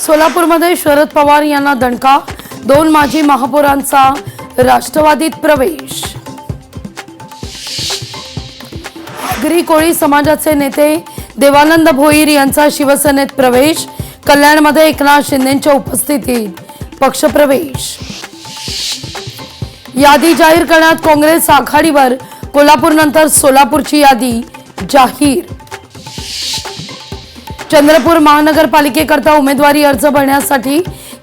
सोलापूरमध्ये शरद पवार यांना दणका, 2 माजी महापौरांचा राष्ट्रवादीत प्रवेश। आगरी कोळी समाजाचे नेते देवानंद भोईर यांचा शिवसेनेत प्रवेश, कल्याणमध्ये एकनाथ शिंदेंच्या उपस्थितीत पक्षप्रवेश। यादी जाहीर करण्यात काँग्रेस आघाडीवर, कोल्हापूरनंतर सोलापूरची यादी जाहीर। चंद्रपूर महानगरपालिकेकरता उमेदवारी अर्ज भरण्यासाठी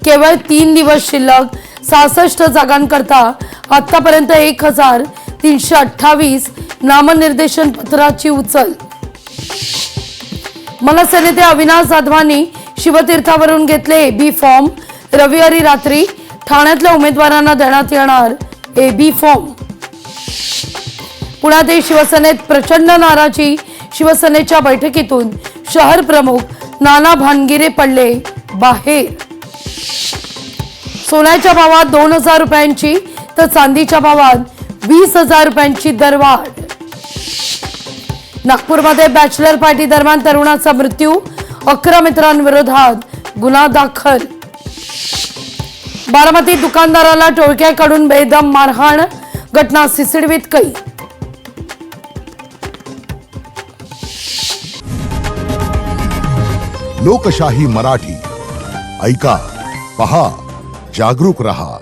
केवळ 3 दिवस शिल्लक, 66 जागांकरता आतापर्यंत 1328 नामनिर्देशन पत्राची उचल। मनसे नेते अविनाश जाधवांनी शिवतीर्थावरून घेतले एबी फॉर्म, रविवारी रात्री ठाण्यातल्या उमेदवारांना देण्यात येणार एबी फॉर्म। पुण्यातील शिवसेनेत प्रचंड नाराजी, शिवसेनेच्या बैठकीतून शहर प्रमुख नाना भानगिरे पडले बाहेर। सोन्याच्या भावात 2000 रुपयांची तर चांदीच्या भावात 20,000 रुपयांची दरवाढ। नागपूरमध्ये बॅचलर पार्टी दरम्यान तरुणाचा मृत्यू, 11 मित्रांविरोधात गुन्हा दाखल। बारामतीत दुकानदाराला टोळक्याकडून बेदम मारहाण, घटना सीसीटीव्हीत कैद। लोकशाही मराठी ऐका, पहा, जागरूक रहा।